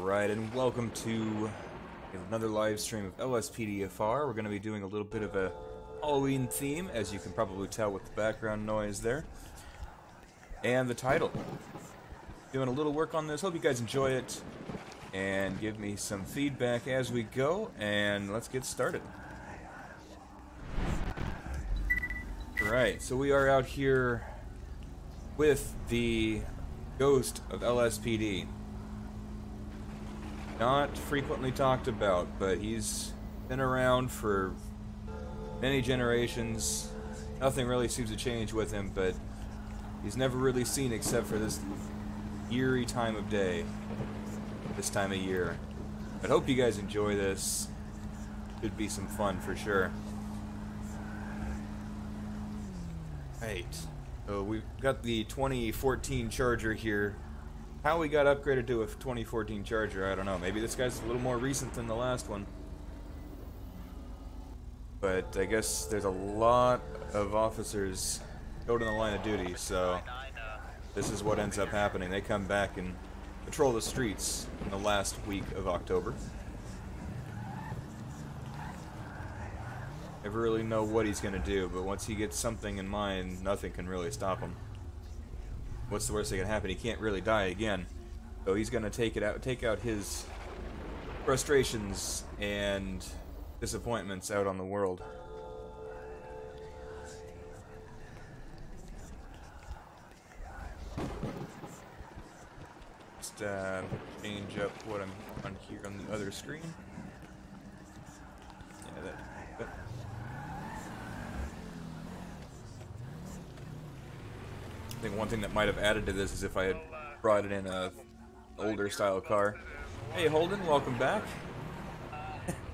Alright, and welcome to another live stream of LSPDFR. We're going to be doing a little bit of a Halloween theme, as you can probably tell with the background noise there. And the title. Doing a little work on this. Hope you guys enjoy it. And give me some feedback as we go. And let's get started. Alright, so we are out here with the ghost of LSPD. Not frequently talked about, but he's been around for many generations. Nothing really seems to change with him, but he's never really seen except for this eerie time of day, this time of year. But hope you guys enjoy this. Should be some fun for sure. Right, so we've got the 2014 Charger here. How we got upgraded to a 2014 Charger, I don't know. Maybe this guy's a little more recent than the last one. But I guess there's a lot of officers out in the line of duty, so this is what ends up happening. They come back and patrol the streets in the last week of October. Never really know what he's going to do, but once he gets something in mind, nothing can really stop him. What's the worst that can happen? He can't really die again. So he's gonna take out his frustrations and disappointments out on the world. Just change up what I'm on here on the other screen. Yeah, that. I think one thing that might have added to this is if I had brought it in a older style car. Hey Holden, welcome back.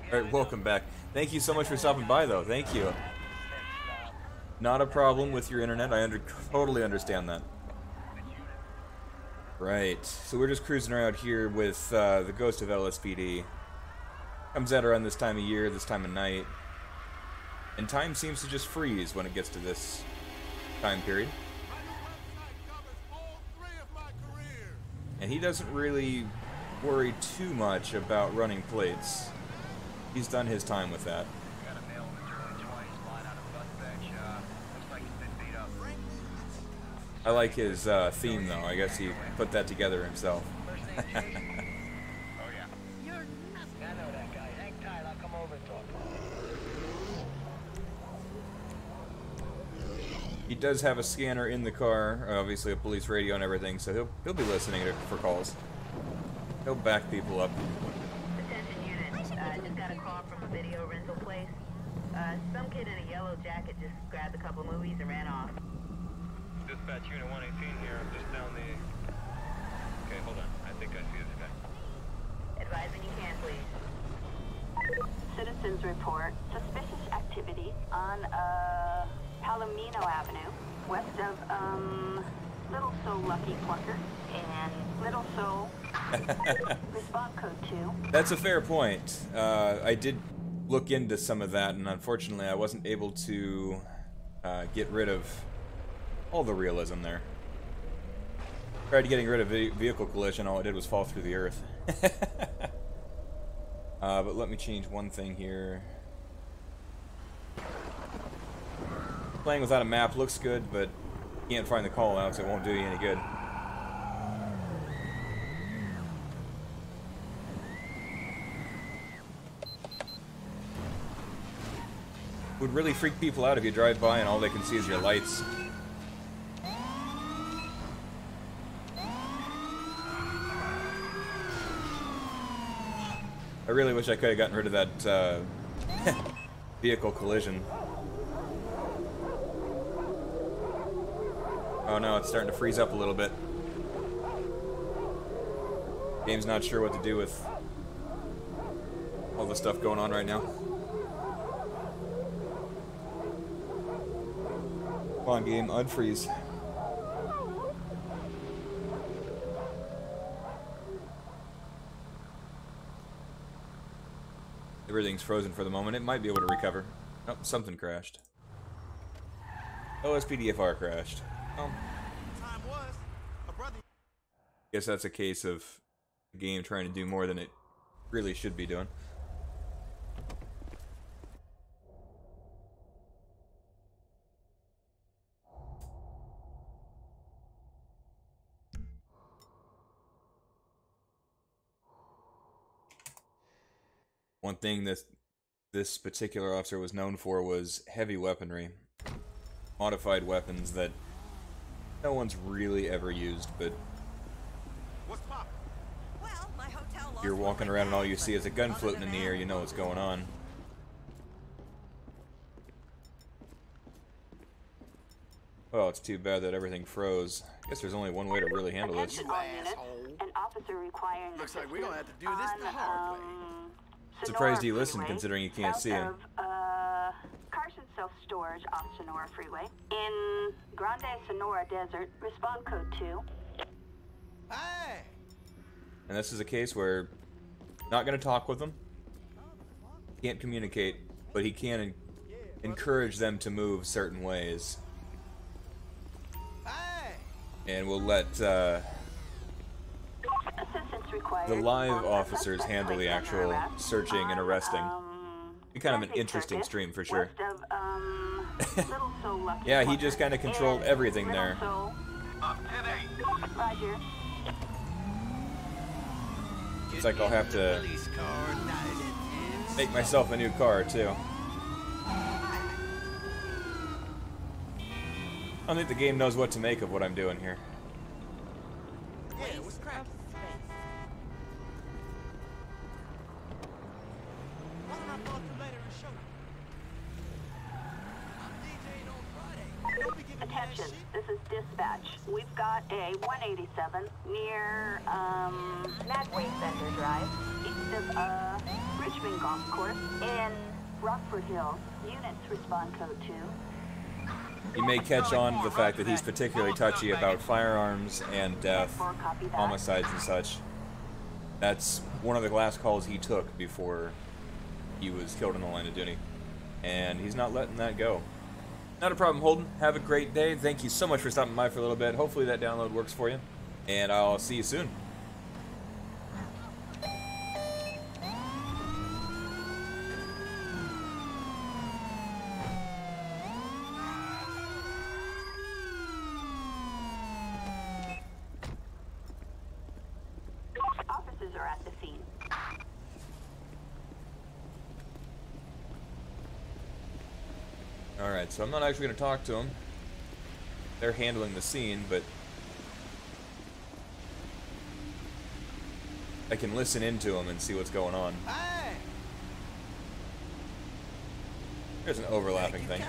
Alright, welcome back. Thank you so much for stopping by though, thank you. Not a problem with your internet, I totally understand that. Right, so we're just cruising around here with the ghost of LSPD. Comes out around this time of year, this time of night. And time seems to just freeze when it gets to this time period. And he doesn't really worry too much about running plates. He's done his time with that. I like his theme though. I guess he put that together himself. He does have a scanner in the car, obviously a police radio and everything, so he'll be listening for calls. He'll back people up. Attention unit, just got a call from a video rental place. Some kid in a yellow jacket just grabbed a couple movies and ran off. Dispatch unit 118 here, I'm just down the... Okay, hold on, I think I see this guy. Advise when you can, please. Citizens report suspicious activity on Palomino Avenue, west of Little So Lucky Plucker and Little So Response Code 2. That's a fair point. I did look into some of that, and unfortunately I wasn't able to get rid of all the realism there. Tried getting rid of vehicle collision, all it did was fall through the earth. But let me change one thing here. Playing without a map looks good, but you can't find the call-outs, it won't do you any good. It would really freak people out if you drive by and all they can see is your lights. I really wish I could have gotten rid of that vehicle collision. Oh no, it's starting to freeze up a little bit. Game's not sure what to do with all the stuff going on right now. Come on, game, unfreeze. Everything's frozen for the moment. It might be able to recover. Oh, something crashed. LSPDFR crashed. Oh. Guess that's a case of the game trying to do more than it really should be doing. One thing that this particular officer was known for was heavy weaponry. Modified weapons that no one's really ever used, but if you're walking around and all you see is a gun floating in the air, you know what's going on. Well, it's too bad that everything froze. I guess there's only one way to really handle this. Attention all units. An officer requiring Looks like we're gonna have to do this the hard way. Surprised you listened, considering you can't see him. Carson Self-Storage off Sonora Freeway. In Grande Sonora Desert, respond code 2. Hey! And this is a case where not going to talk with them, can't communicate, but he can encourage them to move certain ways. Hey! And we'll let the live officers handle the actual searching and arresting. Be kind of an interesting stream for sure. Yeah, he just kind of controlled everything there. It's like I'll have to make myself a new car too. I don't think the game knows what to make of what I'm doing here. Attention, this is dispatch. We've got a 187 near Magway Center Drive, east of Richmond Golf Course in Rockford Hills. Units respond code 2. You may catch on to the fact that he's particularly touchy about firearms and death, homicides and such. That's one of the last calls he took before he was killed in the line of duty. And he's not letting that go. Not a problem, Holden. Have a great day. Thank you so much for stopping by for a little bit. Hopefully that download works for you. And I'll see you soon. Officers are at the scene. Alright, so I'm not actually going to talk to them. They're handling the scene, but I can listen into them and see what's going on. Hey! There's an overlapping thing.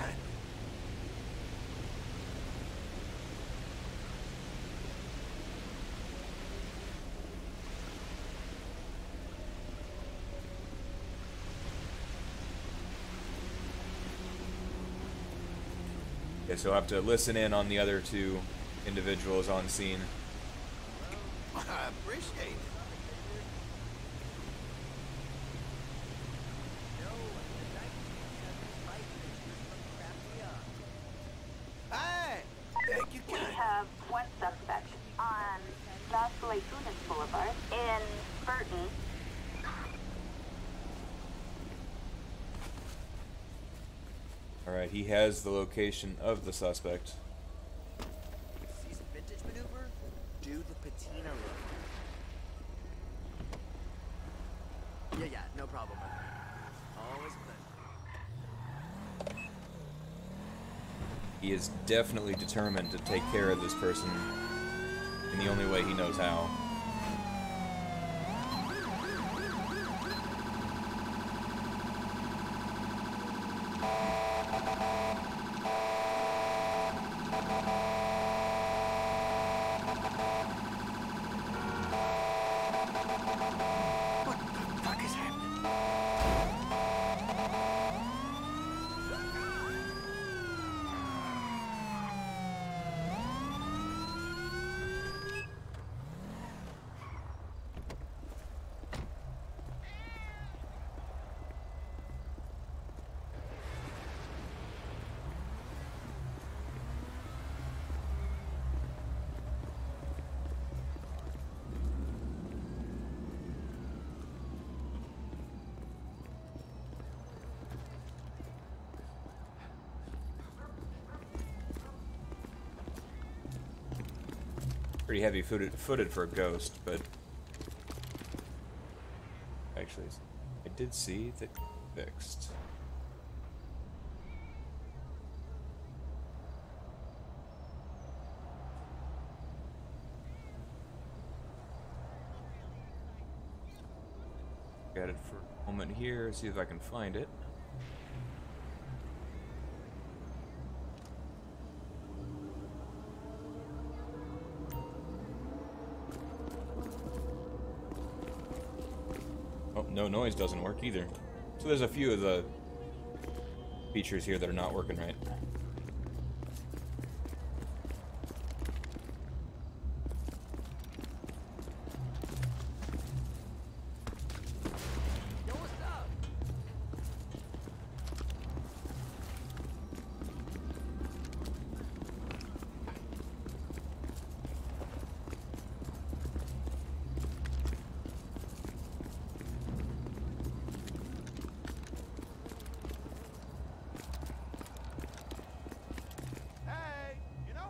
Okay, so I'll have to listen in on the other two individuals on scene. I appreciate it. Hey! Thank you, We kind. have one suspect on Las Lagunas Boulevard in Burton. Alright, he has the location of the suspect. See some vintage maneuver? Do the patina look. Yeah, no problem. Always good. He is definitely determined to take care of this person in the only way he knows how. What the fuck is happening? pretty heavy-footed for a ghost, but actually, I did see that fixed. Got it for a moment here, see if I can find it. Oh, no noise doesn't work either. So there's a few of the features here that are not working right.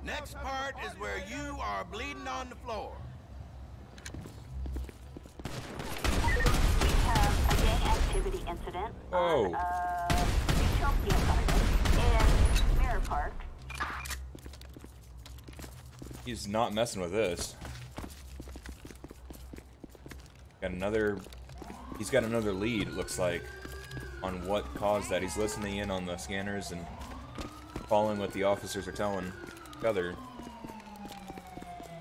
Next part is where you are bleeding on the floor. We have a gang activity incident on Utopia in Mirror Park. He's not messing with this. He's got another lead, it looks like, on what caused that. He's listening in on the scanners and following what the officers are telling each other.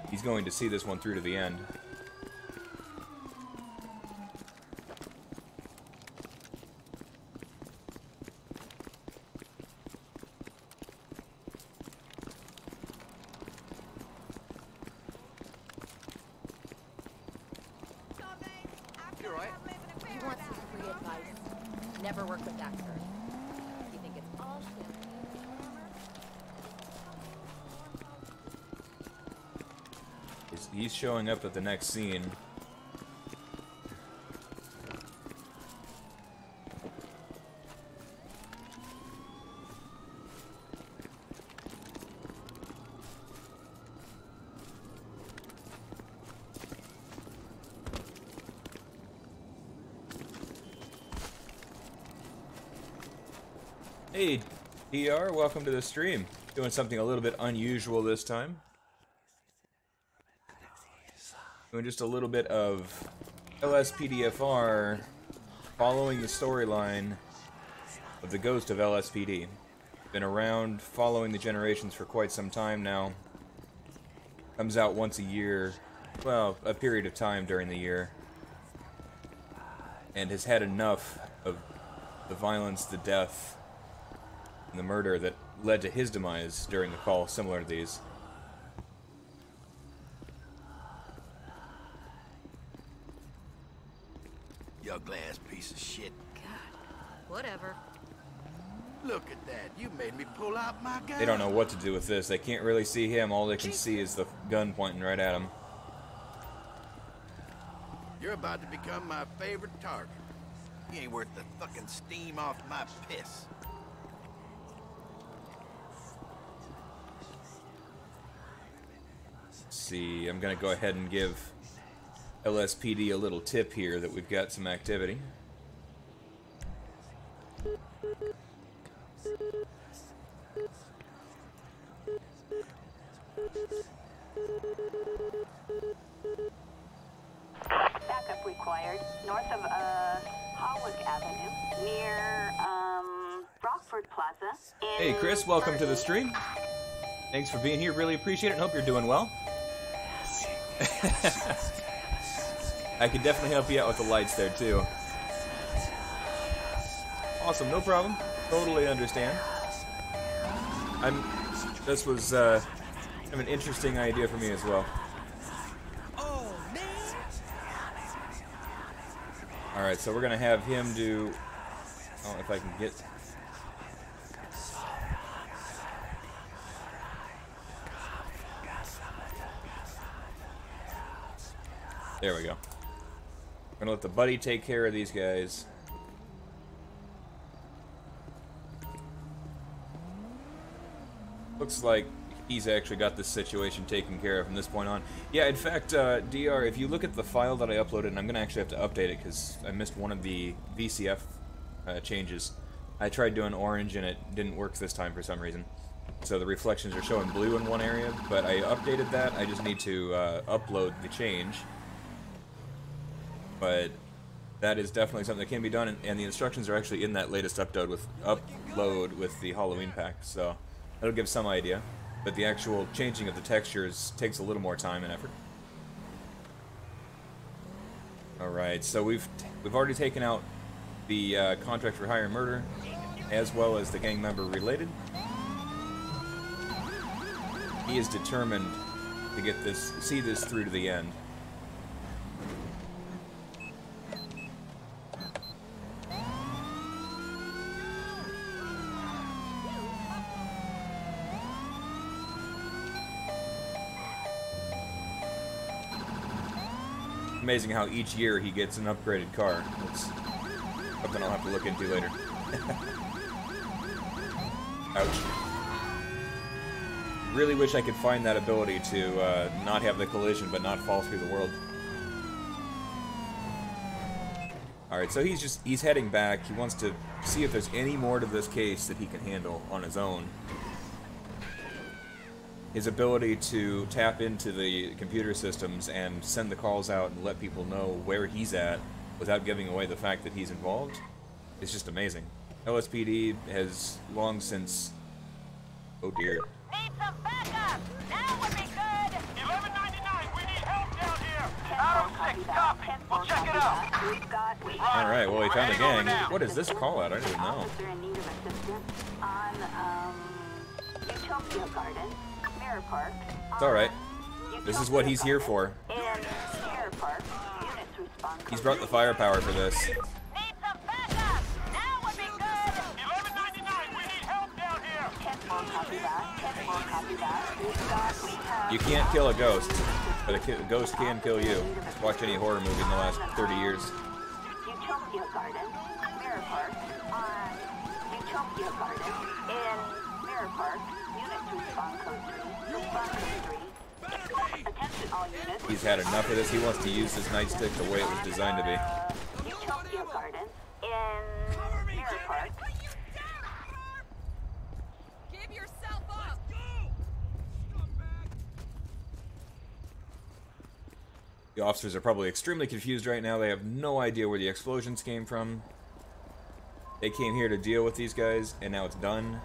He's going to see this one through to the end. You're right. You want some free advice? Never work with that girl. You think it's all shit. He's showing up at the next scene. Hey, DR, welcome to the stream. Doing something a little bit unusual this time. Doing just a little bit of LSPDFR following the storyline of the ghost of LSPD. Been around following the generations for quite some time now. Comes out once a year, well, a period of time during the year. And has had enough of the violence, the death, and the murder that led to his demise during the call, similar to these. You glass piece of shit. God, whatever. Look at that. You made me pull out my gun. They don't know what to do with this. They can't really see him. All they can see is the gun pointing right at him. You're about to become my favorite target. You ain't worth the fucking steam off my piss. See, I'm gonna go ahead and give LSPD a little tip here that we've got some activity. Backup required north of Holwick Avenue near Rockford Plaza. Hey Chris, welcome to the stream. Thanks for being here, really appreciate it and hope you're doing well. I can definitely help you out with the lights there too. Awesome, no problem. Totally understand. This was kind of an interesting idea for me as well. Oh, man! Alright, so we're gonna have him do, oh, if I can get, there we go. We're gonna let the buddy take care of these guys. Looks like he's actually got this situation taken care of from this point on. Yeah, in fact, DR, if you look at the file that I uploaded, and I'm going to actually have to update it because I missed one of the VCF changes. I tried doing orange and it didn't work this time for some reason. So the reflections are showing blue in one area, but I updated that. I just need to upload the change. But that is definitely something that can be done, and the instructions are actually in that latest upload with the Halloween pack, so that'll give some idea. But the actual changing of the textures takes a little more time and effort. Alright, so we've already taken out the contract for hire and murder, as well as the gang member related. He is determined to see this through to the end. Amazing how each year he gets an upgraded car. That's something I'll have to look into later. Ouch. Really wish I could find that ability to not have the collision but not fall through the world. Alright, so he's heading back. He wants to see if there's any more to this case that he can handle on his own. His ability to tap into the computer systems and send the calls out and let people know where he's at without giving away the fact that he's involved is just amazing. LSPD has long since... Oh dear. Need some backup! Now would be good! 1199, we need help down here! Adam 6, copy! We'll check it out! Alright, well, we found a gang. What is this call out? I don't even know. Officer in need of assistance on, Utopia Garden, Mirror Park. It's alright. This is what he's here for. In Mirror Park, units respond. He's brought the firepower for this. Need some backup! Now would be good! 1199, we need help down here! 10-4, copy that. 10-4, copy that. We have... You can't kill a ghost, but a ghost can kill you. Watch any horror movie in the last 30 years. Utopia Garden, Mirror Park, on Utopia Garden, in Mirror Park, units respond code 3, respond code 3. Attention all units. He's had enough of this. He wants to use his nightstick the way it was designed to be. Utopia Garden, in Mirror Park. Give yourself up! The officers are probably extremely confused right now. They have no idea where the explosions came from. They came here to deal with these guys, and now it's done.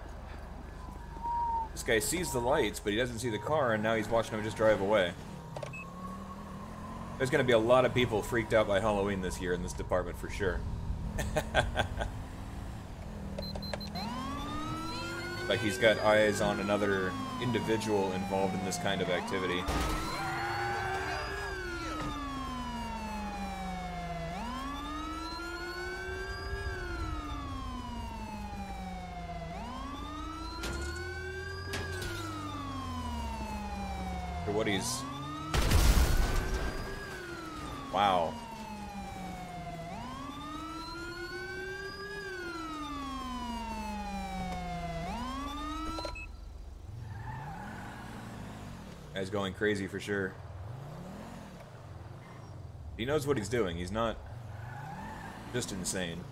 This guy sees the lights, but he doesn't see the car, and now he's watching them just drive away. There's going to be a lot of people freaked out by Halloween this year in this department, for sure. Like he's got eyes on another individual involved in this kind of activity. For what he's... Wow. Guy's going crazy for sure. He knows what he's doing. He's not just insane.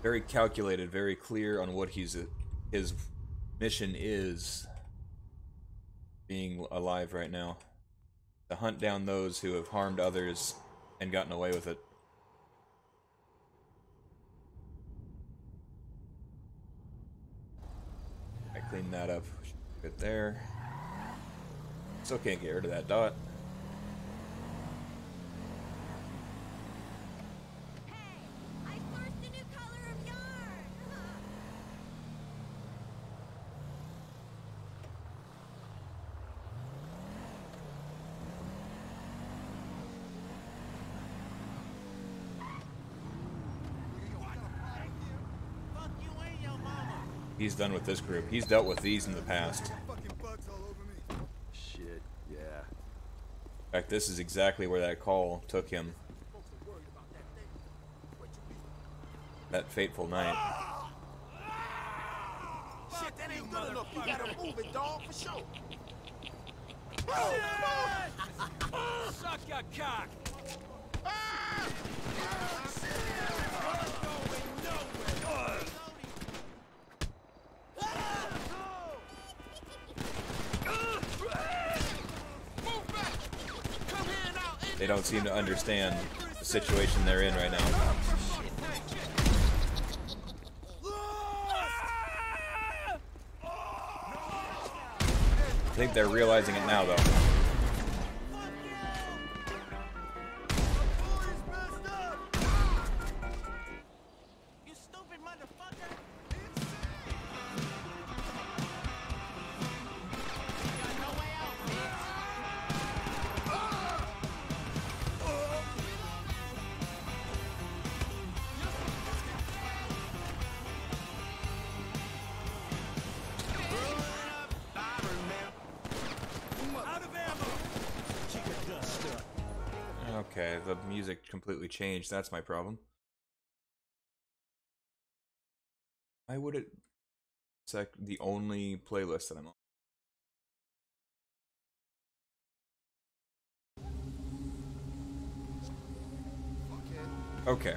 Very calculated, very clear on what his mission is. Being alive right now. To hunt down those who have harmed others and gotten away with it. I cleaned that up. Good there. Still can't get rid of that dot. I sourced a new color of yarn! He's done with this group. He's dealt with these in the past. Shit, yeah. In fact, this is exactly where that call took him. That fateful night. good enough. You gotta move it, dog, for sure. Suck your cock! They don't seem to understand the situation they're in right now. I think they're realizing it now, though. You stupid motherfucker! Got no way out, Okay, the music completely changed. That's my problem. Why would it... It's like the only playlist that I'm on. Okay.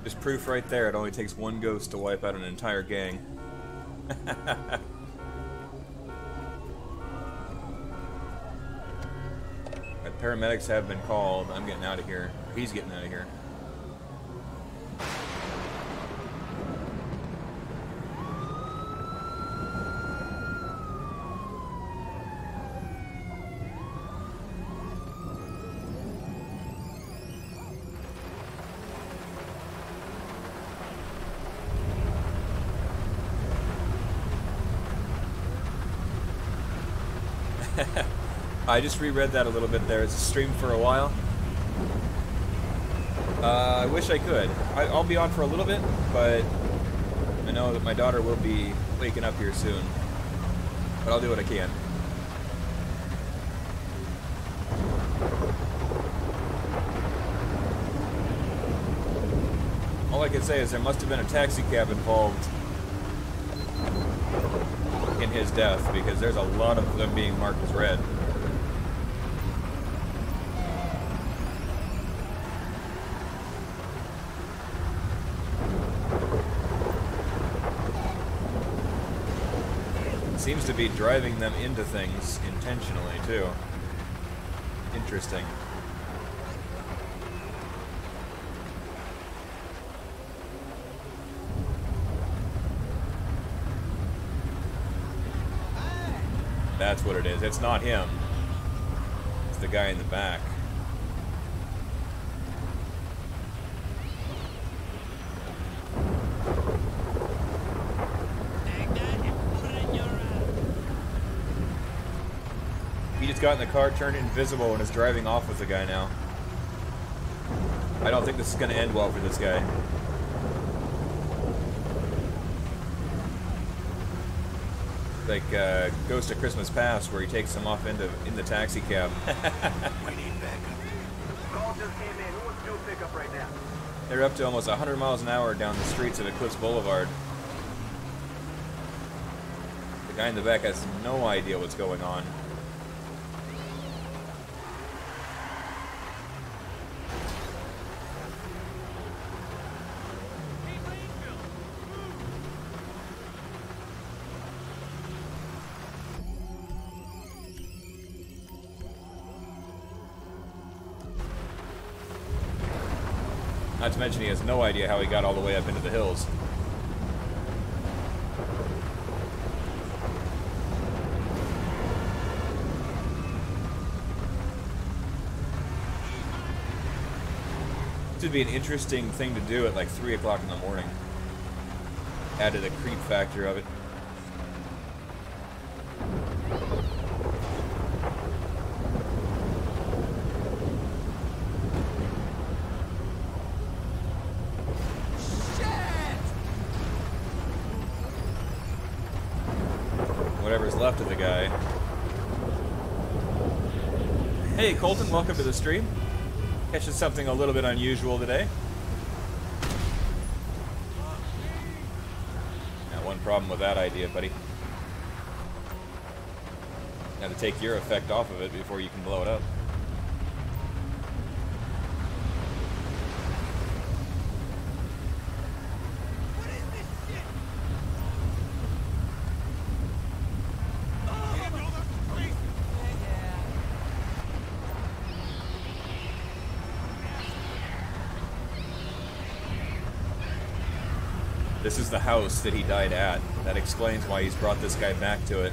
Just proof right there, it only takes one ghost to wipe out an entire gang. Paramedics have been called. I'm getting out of here. He's getting out of here. I just reread that a little bit there. It's streamed for a while. I wish I could. I'll be on for a little bit, but I know that my daughter will be waking up here soon. But I'll do what I can. All I can say is there must have been a taxi cab involved in his death, because there's a lot of them being marked as red. Seems to be driving them into things intentionally, too. Interesting. That's what it is. It's not him. It's the guy in the back. He just got in the car, turned invisible, and is driving off with the guy now. I don't think this is going to end well for this guy. Like Ghost of Christmas Past, where he takes him off in the taxi cab. We need backup. Call just came in. Who wants to do a pickup right now? They're up to almost 100 miles an hour down the streets of Eclipse Boulevard. The guy in the back has no idea what's going on. Not to mention he has no idea how he got all the way up into the hills. This would be an interesting thing to do at like 3 o'clock in the morning. Add to the creep factor of it. Whatever's left of the guy. Hey Colton, welcome to the stream. Catching something a little bit unusual today. Got one problem with that idea, buddy. Got to take your effect off of it before you can blow it up. This is the house that he died at. That explains why he's brought this guy back to it.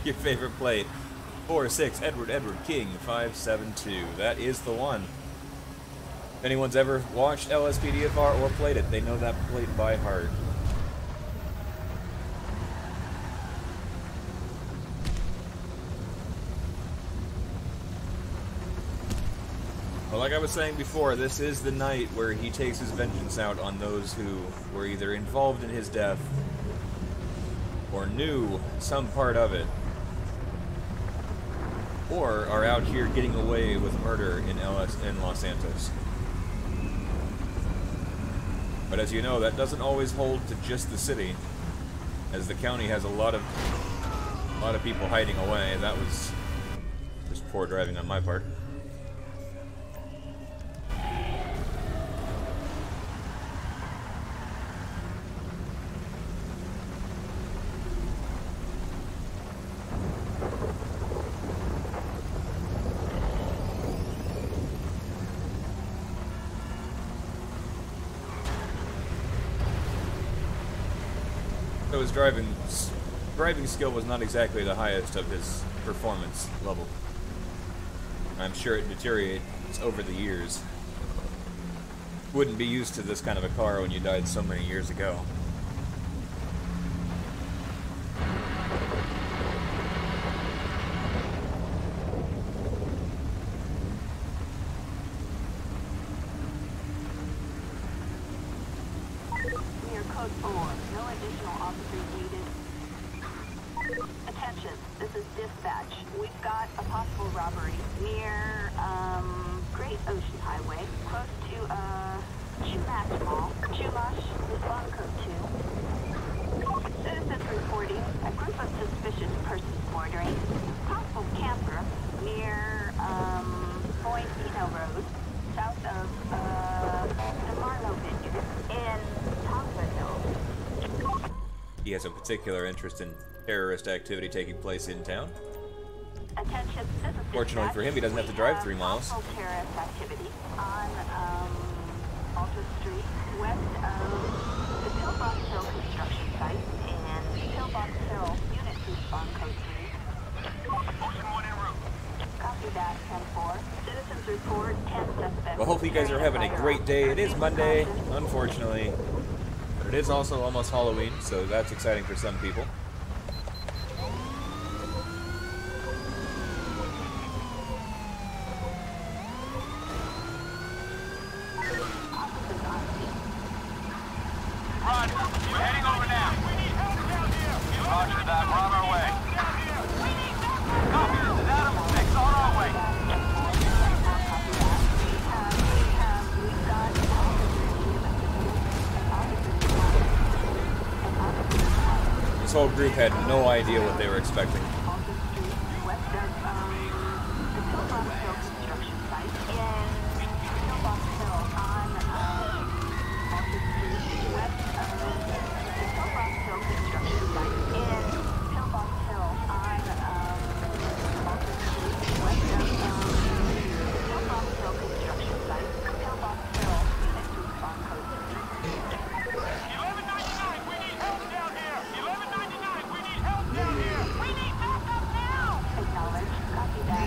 Your favorite plate. 4-6 Edward King 572. That is the one. If anyone's ever watched LSPDFR or played it, they know that plate by heart. Well, like I was saying before, this is the night where he takes his vengeance out on those who were either involved in his death or knew some part of it, or are out here getting away with murder in Los Santos. But as you know, that doesn't always hold to just the city, as the county has a lot of people hiding away. That was just poor driving on my part. So his driving skill was not exactly the highest of his performance level. I'm sure it deteriorates over the years. Wouldn't be used to this kind of a car when you died so many years ago. We are code 4. No additional officers needed. Attention, this is dispatch. We've got a possible robbery near, Great Ocean Highway, close to, Chumash Mall. Chumash, respond code 2. Citizens reporting a group of suspicious persons bordering possible camper near, Boycino Road, south of, the Marlowe Vineyard in Tonkerville. He has a particular interest in terrorist activity taking place in town. Attention, Fortunately for him, he doesn't have to drive 3 miles. Terrorist activity on Alta Street, west of the Pillbox Hill construction site, and Pillbox Hill unit respawn code 3. Ocean 1 en route. Copy that, 10-4. Citizens report 10 suspects. Well, hopefully you guys are having a great day. It is Monday, unfortunately. But it is also almost Halloween, so that's exciting for some people. Roger, you're heading over now. Roger that, we're on our way. Copy, this is Adam 6, on our way. This whole group had no idea what they were expecting.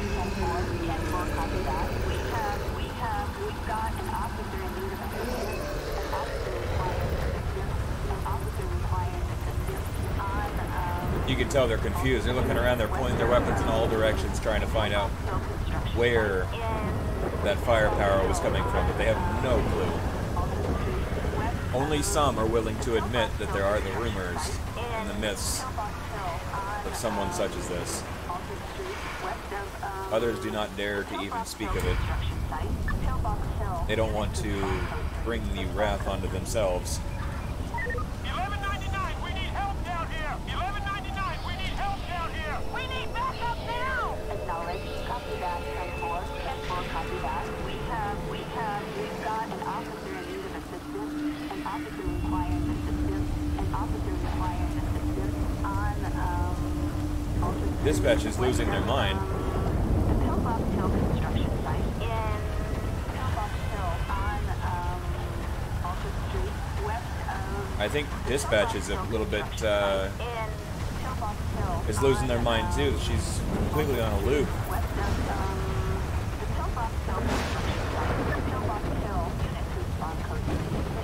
10-4, copy that. We've got an officer in need of assistance. An officer requires assistance. An officer requires assistance on, You can tell they're confused. They're looking around, they're pointing their weapons in all directions, trying to find out where that firepower was coming from, but they have no clue. Only some are willing to admit that there are the rumors and the myths of someone such as this. Others do not dare to even speak of it. They don't want to bring the wrath onto themselves. 1199, we need help down here! 1199, we need help down here! We need backup now! Acknowledge. Copy that. 10-4, copy that. We've got an officer in need of assistance. An officer requires assistance. An officer requires assistance on, Dispatch is losing their mind. the Pillbox Hill construction site in Pillbox Hill on, Alfred Street, west of... I think dispatch is a little bit, in Pillbox Hill. is losing their mind too. She's completely on a loop. West of, the Pillbox Hill construction site. Pillbox Hill, Unit 2, Spawn Code 3.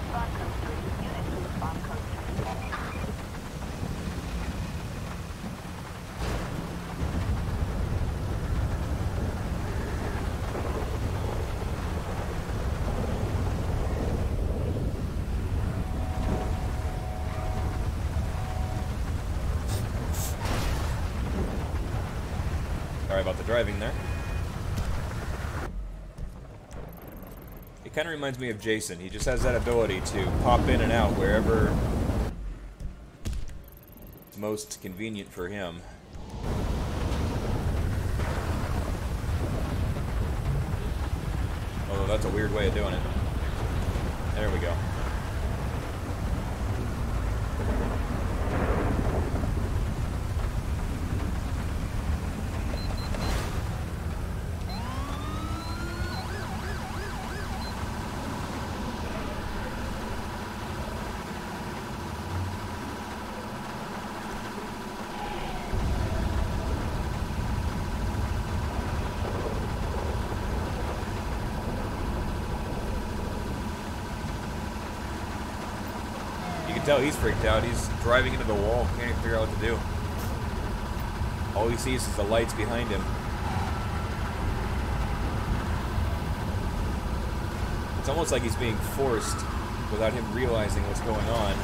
Spawn Code 3. Unit 2, Spawn Code 3. Sorry about the driving there. It kind of reminds me of Jason. He just has that ability to pop in and out wherever it's most convenient for him. Although that's a weird way of doing it. There we go. You can tell he's freaked out. He's driving into the wall. Can't even figure out what to do. All he sees is the lights behind him. It's almost like he's being forced without him realizing what's going on.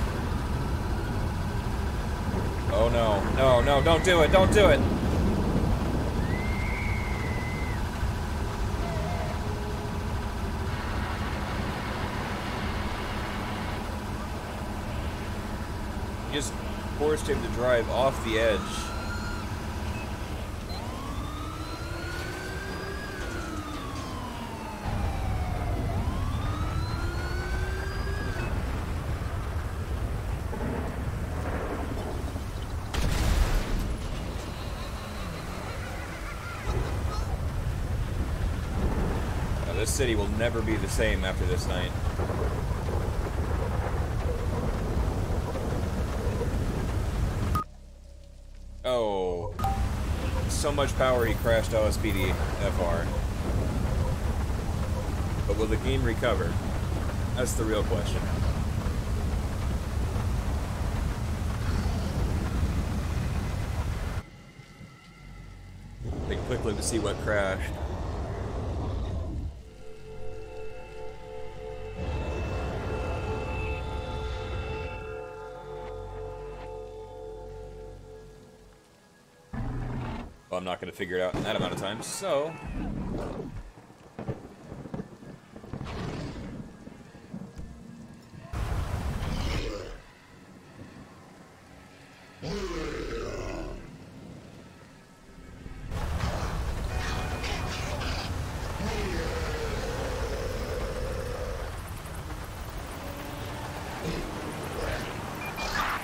Oh no. No, no, don't do it. Don't do it. You just forced him to drive off the edge. Now, this city will never be the same after this night. Oh, so much power he crashed LSPDFR. But will the game recover? That's the real question. Take a quick look to see what crashed. Well, I'm not going to figure it out in that amount of time, so...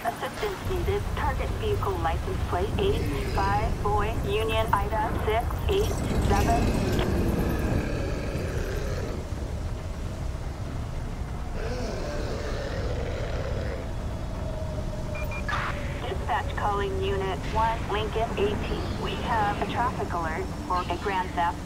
Assistance needed. Target vehicle license plate 85 Boy Union Ida 687. Dispatch calling unit 1 Lincoln 18. We have a traffic alert for a grand theft.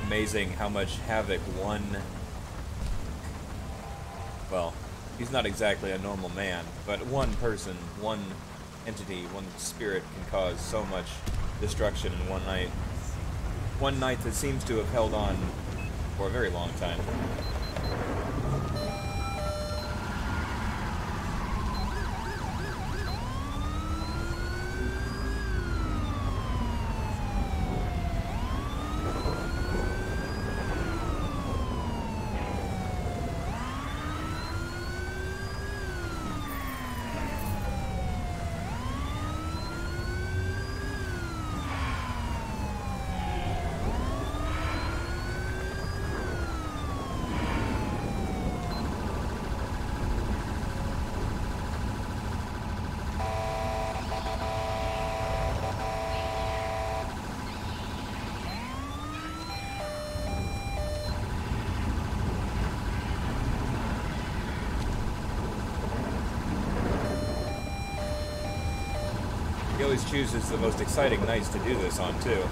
Amazing how much havoc one, well, he's not exactly a normal man, but one person, one entity, one spirit can cause so much destruction in one night. One night that seems to have held on for a very long time. He always chooses the most exciting nights to do this on, too.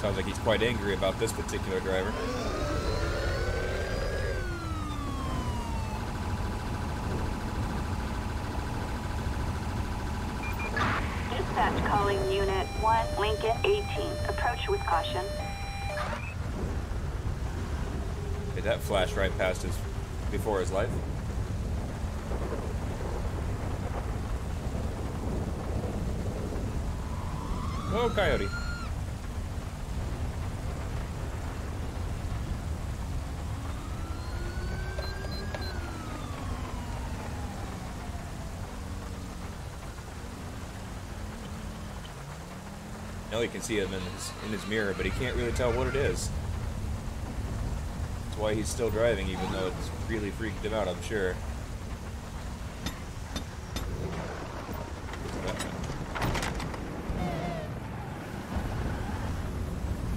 Sounds like he's quite angry about this particular driver. Dispatch calling Unit 1 Lincoln 18. Approach with caution. Did that flash right past his, before his life? Oh, coyote. Now he can see him in his mirror, but he can't really tell what it is. That's why he's still driving, even though it's really freaked him out, I'm sure.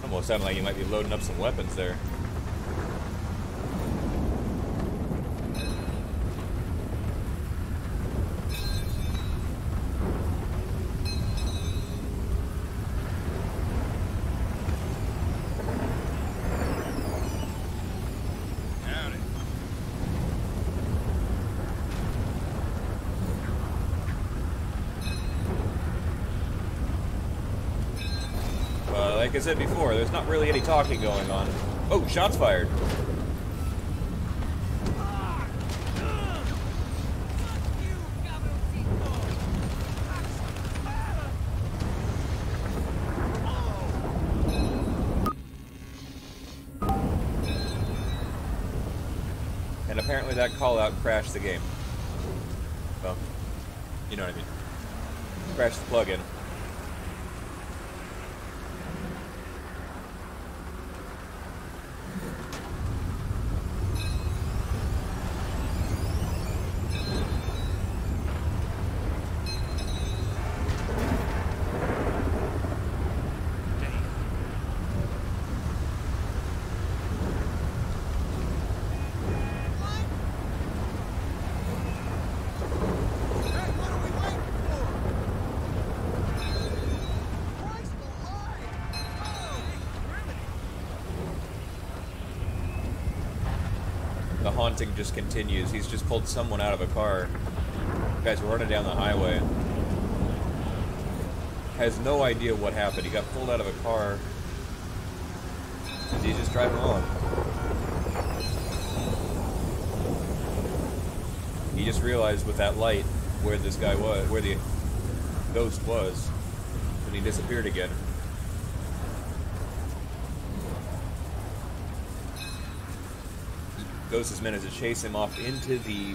Almost sounded like he might be loading up some weapons there. Like I said before, there's not really any talking going on. Oh, shots fired. And apparently that call-out crashed the game. Well, you know what I mean. Crashed the plug-in. The haunting just continues. He's just pulled someone out of a car Guy's running down the highway. Has no idea what happened. He got pulled out of a car. He's just driving along. He just realized with that light where this guy was, where the ghost was, and he disappeared again. Ghost has managed to chase him off into the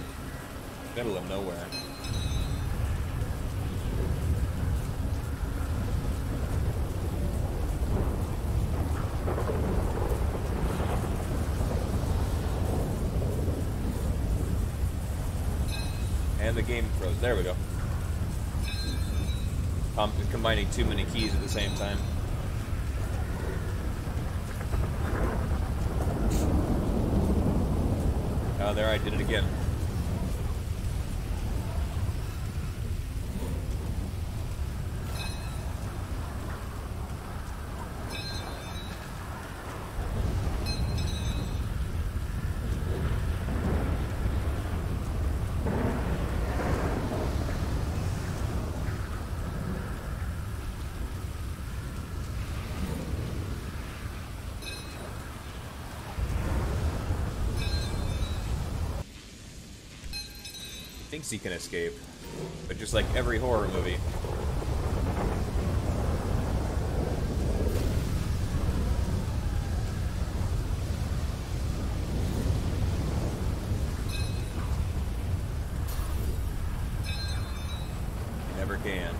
middle of nowhere. And the game froze. There we go. Combining too many keys at the same time. Oh, there I did it again. Thinks he can escape, but just like every horror movie. Never can.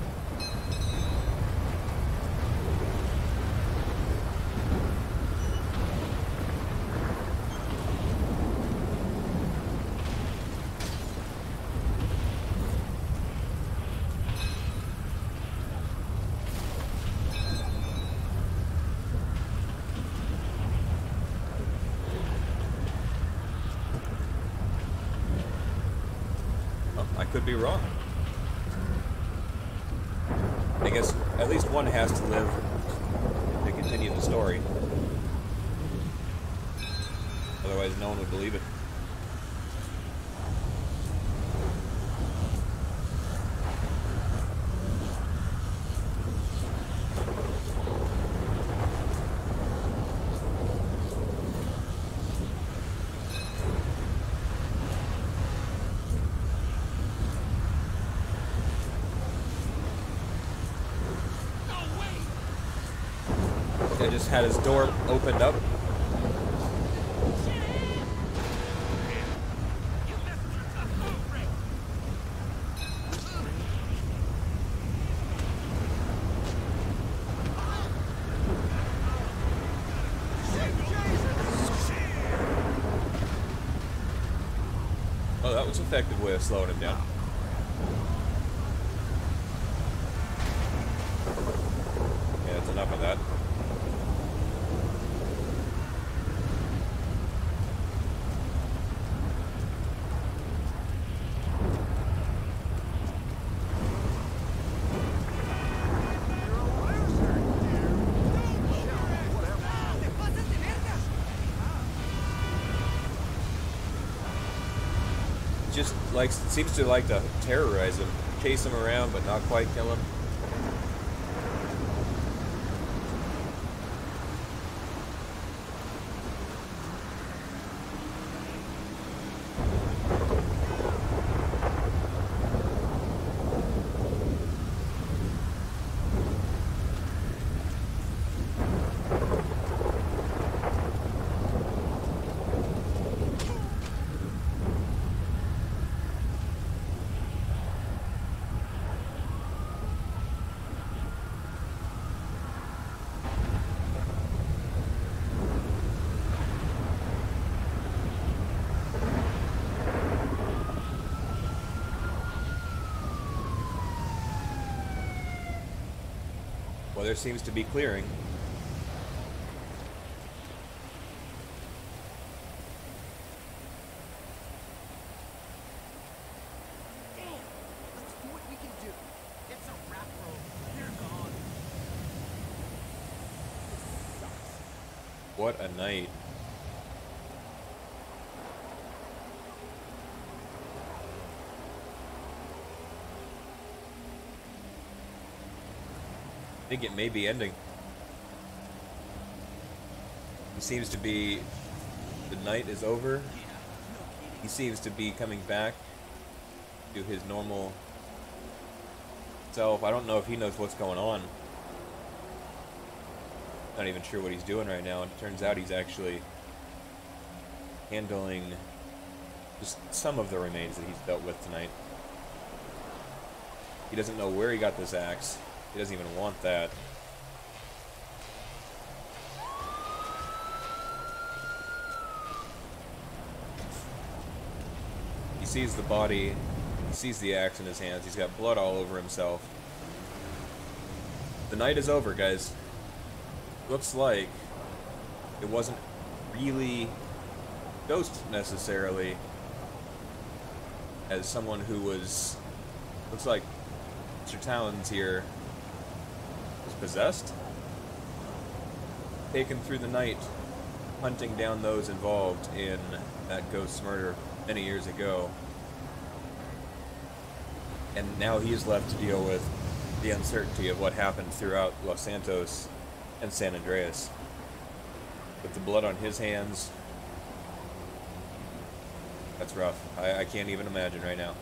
Could be wrong. I guess at least one has to live to continue the story. Otherwise, no one would believe it. Just had his door opened up. Oh, that was an effective way of slowing him down. Yeah, that's enough of that. Just seems to like to terrorize him, chase him around, but not quite kill him. Well, there seems to be clearing. Damn! Let's do what we can do. It's a wrap, bro. They're gone. This sucks. What a night. I think it may be ending. He seems to be... The night is over. He seems to be coming back to his normal self. I don't know if he knows what's going on. Not even sure what he's doing right now. And it turns out he's actually handling just some of the remains that he's dealt with tonight. He doesn't know where he got this axe. He doesn't even want that. He sees the body, he sees the axe in his hands, he's got blood all over himself. The night is over, guys. Looks like it wasn't really Ghost necessarily, as someone who was, looks like Mr. Talons here was possessed, taken through the night, hunting down those involved in that Ghost's murder many years ago. And now he is left to deal with the uncertainty of what happened throughout Los Santos and San Andreas. With the blood on his hands, that's rough. I can't even imagine right now.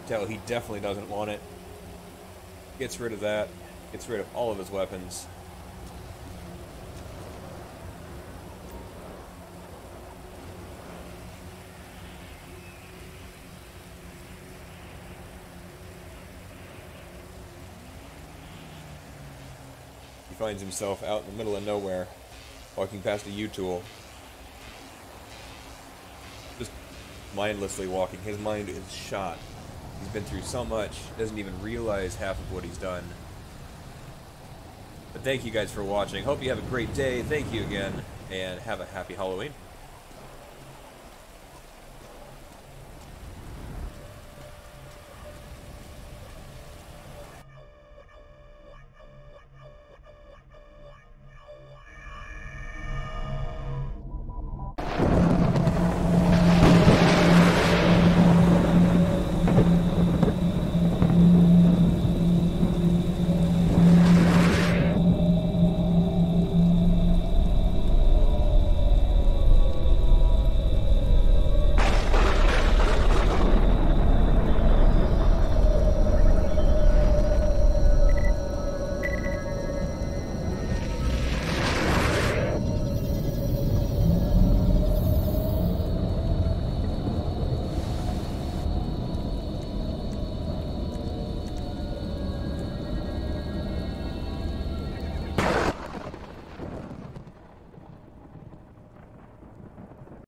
Tell he definitely doesn't want it. Gets rid of that. Gets rid of all of his weapons. He finds himself out in the middle of nowhere, walking past a U-tool. Just mindlessly walking. His mind is shot. He's been through so much, doesn't even realize half of what he's done. But thank you guys for watching. Hope you have a great day. Thank you again, and have a happy Halloween.